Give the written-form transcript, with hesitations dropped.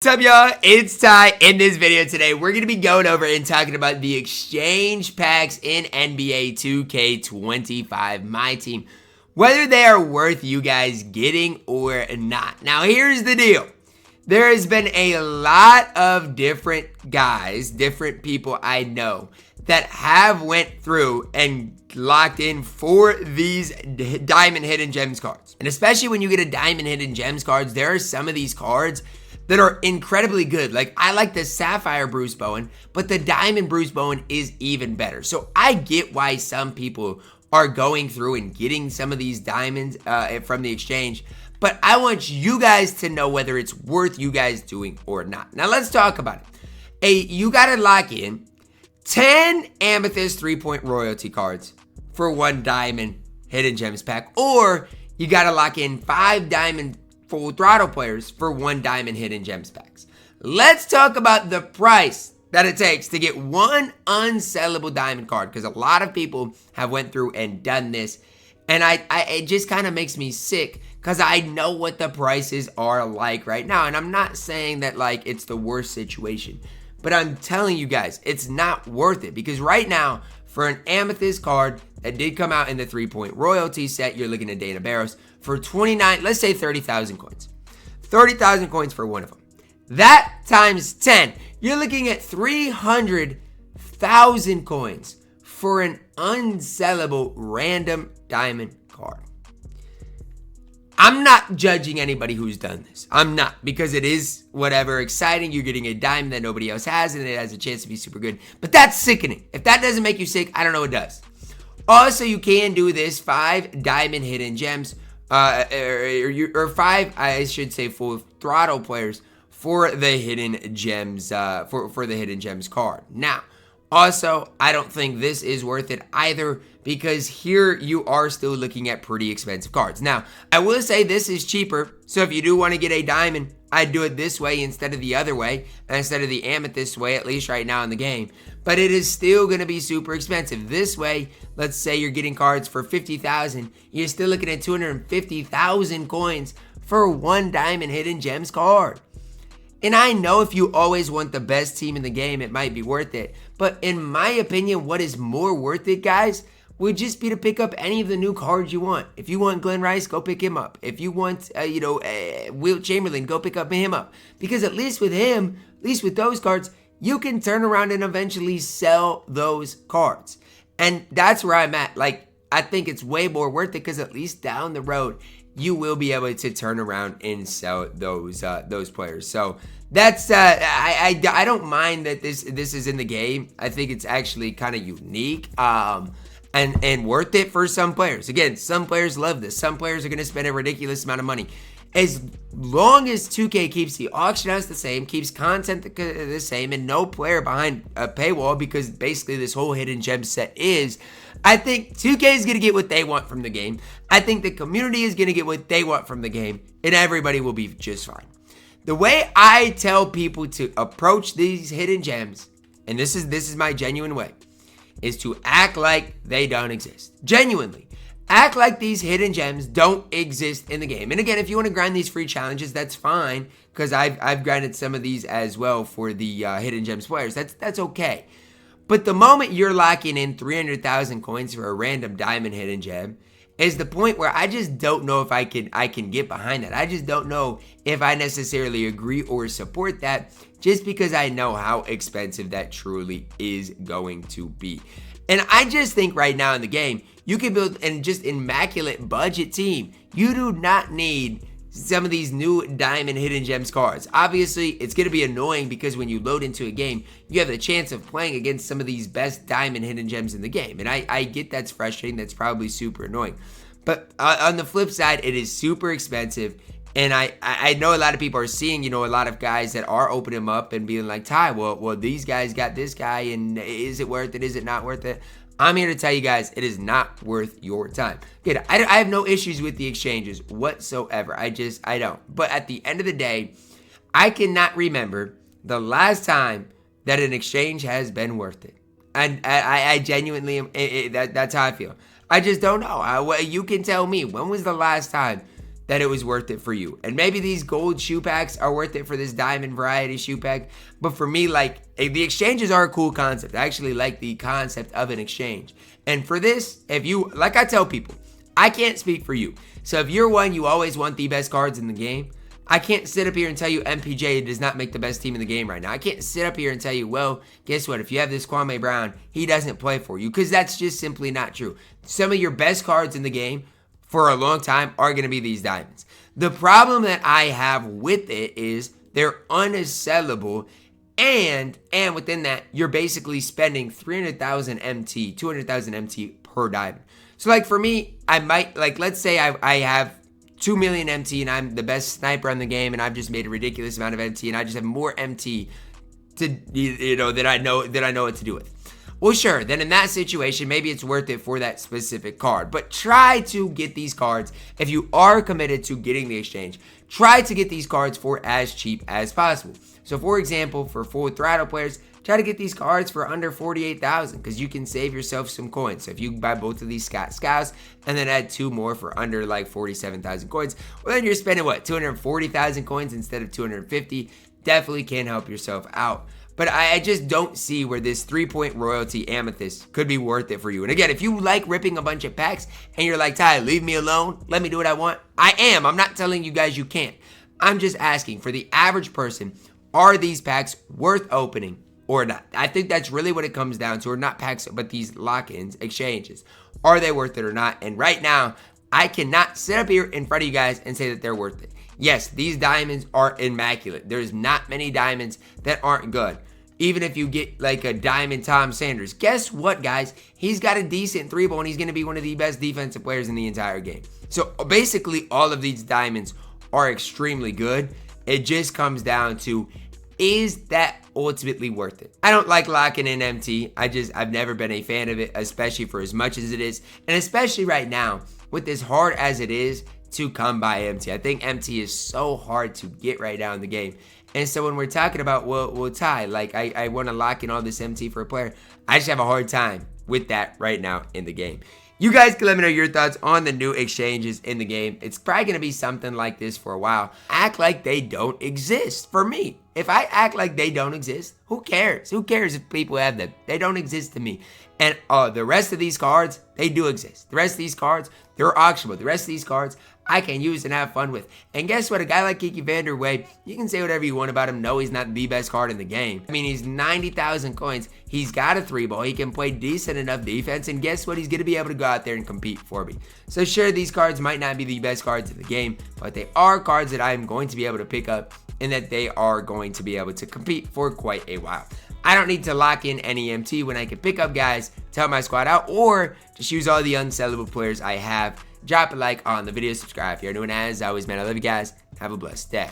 What's up, y'all? It's Ty. In this video today, we're going to be going over and talking about the exchange packs in NBA 2K25 MyTEAM, whether they are worth you guys getting or not. Now, here's the deal. There has been a lot of different guys, different people I know that have went through and locked in for these Diamond Hidden Gems cards. And especially when you get a Diamond Hidden Gems cards, there are some of these cards that are incredibly good. Like, I like the Sapphire Bruce Bowen, but the Diamond Bruce Bowen is even better. So I get why some people are going through and getting some of these diamonds from the exchange, but I want you guys to know whether it's worth you guys doing or not. Now let's talk about it. You gotta lock in 10 Amethyst 3-point royalty cards for one Diamond Hidden Gems pack, or you gotta lock in 5 Diamond Full Throttle players for one Diamond Hidden Gems packs. Let's talk about the price that it takes to get one unsellable diamond card, because a lot of people have went through and done this, and it just kind of makes me sick because I know what the prices are like right now. And I'm not saying that like it's the worst situation, but I'm telling you guys, it's not worth it, because right now for an Amethyst card that did come out in the 3-point royalty set, you're looking at Dana Barros for 29, let's say 30,000 coins. 30,000 coins for one of them. That times 10, you're looking at 300,000 coins for an unsellable random diamond card. I'm not judging anybody who's done this. I'm not, because it is whatever exciting. You're getting a diamond that nobody else has, and it has a chance to be super good. But that's sickening. If that doesn't make you sick, I don't know what does. Also, you can do this 5 Diamond Hidden Gems, or 5, I should say, Full Throttle players for the Hidden Gems, for the Hidden Gems card. Now, also, I don't think this is worth it either, because here you are still looking at pretty expensive cards. Now, I will say this is cheaper, so if you do want to get a diamond, I'd do it this way instead of the other way, instead of the amethyst way, at least right now in the game. But it is still going to be super expensive. This way, let's say you're getting cards for 50,000, you're still looking at 250,000 coins for one Diamond Hidden Gems card. And I know if you always want the best team in the game, it might be worth it. But in my opinion, what is more worth it, guys, would just be to pick up any of the new cards you want. If you want Glenn Rice, go pick him up. If you want, Wilt Chamberlain, go pick up him up. Because at least with him, at least with those cards, you can turn around and eventually sell those cards. And that's where I'm at. Like, I think it's way more worth it, because at least down the road, you will be able to turn around and sell those players. So that's I don't mind that this is in the game. I think it's actually kind of unique and worth it for some players. Again, some players love this. Some players are going to spend a ridiculous amount of money. As long as 2K keeps the auction house the same, keeps content the same, and no player behind a paywall, because basically this whole Hidden Gem set is, I think 2K is going to get what they want from the game. I think the community is going to get what they want from the game, and everybody will be just fine. The way I tell people to approach these Hidden Gems, and this is my genuine way, is to act like they don't exist. Genuinely. Act like these Hidden Gems don't exist in the game. And again, if you want to grind these free challenges, that's fine, because I've grinded some of these as well for the Hidden Gems players. That's okay. But the moment you're locking in 300,000 coins for a random Diamond Hidden Gem is the point where I just don't know if I can get behind that. I just don't know if I necessarily agree or support that, just because I know how expensive that truly is going to be. And I just think right now in the game, you can build an just immaculate budget team. You do not need some of these new Diamond Hidden Gems cards. Obviously, it's going to be annoying, because when you load into a game, you have the chance of playing against some of these best Diamond Hidden Gems in the game. And I get that's frustrating. That's probably super annoying. But on the flip side, it is super expensive. And I know a lot of people are seeing, a lot of guys that are opening them up and being like, Ty, well, these guys got this guy, and is it worth it? Is it not worth it? I'm here to tell you guys, it is not worth your time. Again, I have no issues with the exchanges whatsoever. I don't. But at the end of the day, I cannot remember the last time that an exchange has been worth it. And I genuinely am, that's how I feel. I just don't know. You can tell me, when was the last time that it was worth it for you. And maybe these gold shoe packs are worth it for this diamond variety shoe pack. But for me, like, the exchanges are a cool concept. I actually like the concept of an exchange. And for this, if you, like I tell people, I can't speak for you. So if you're one, you always want the best cards in the game. I can't sit up here and tell you MPJ does not make the best team in the game right now. I can't sit up here and tell you, well, guess what? If you have this Kwame Brown, he doesn't play for you, because that's just simply not true. Some of your best cards in the game for a long time are going to be these diamonds. The problem that I have with it is they're unsellable, and within that, you're basically spending 300,000 MT, 200,000 MT per diamond. So like for me, I might, like, let's say I have 2 million MT and I'm the best sniper on the game and I've just made a ridiculous amount of MT and I just have more MT to, you know, that I know what to do with. Well, sure, then in that situation, maybe it's worth it for that specific card. But try to get these cards, if you are committed to getting the exchange, try to get these cards for as cheap as possible. So for example, for full throttle players, try to get these cards for under 48,000 because you can save yourself some coins. So if you buy both of these Scouts and then add 2 more for under like 47,000 coins, well then you're spending what, 240,000 coins instead of 250. Definitely can help yourself out. But I just don't see where this 3-point royalty amethyst could be worth it for you. And again, if you like ripping a bunch of packs and you're like, Ty, leave me alone, let me do what I want, I am. I'm not telling you guys you can't. I'm just asking, for the average person, are these packs worth opening or not? I think that's really what it comes down to, or not packs, but these lock-ins, exchanges. Are they worth it or not? And right now, I cannot sit up here in front of you guys and say that they're worth it. Yes, these diamonds are immaculate. There's not many diamonds that aren't good. Even if you get like a diamond Tom Sanders, guess what, guys? He's got a decent 3-ball and he's going to be one of the best defensive players in the entire game. So basically, all of these diamonds are extremely good. It just comes down to, is that ultimately worth it? I don't like locking in MT. I've never been a fan of it, especially for as much as it is. And especially right now, with as hard as it is to come by MT. I think MT is so hard to get right now in the game. And so when we're talking about, well Ty, like I want to lock in all this MT for a player, I just have a hard time with that right now in the game. You guys can let me know your thoughts on the new exchanges in the game. It's probably going to be something like this for a while. Act like they don't exist for me. If I act like they don't exist, who cares? Who cares if people have them? They don't exist to me. And the rest of these cards, they do exist. The rest of these cards, they're auctionable. The rest of these cards, I can use and have fun with. And guess what? A guy like Kiki Vanderway, you can say whatever you want about him. No, he's not the best card in the game. I mean, he's 90,000 coins. He's got a 3-ball. He can play decent enough defense. And guess what? He's going to be able to go out there and compete for me. So sure, these cards might not be the best cards in the game, but they are cards that I'm going to be able to pick up and that they are going to be able to compete for quite a while. I don't need to lock in any MT when I can pick up guys to help my squad out, or just use all the unsellable players I have. Drop a like on the video, subscribe if you're new, and as always, man, I love you guys. Have a blessed day.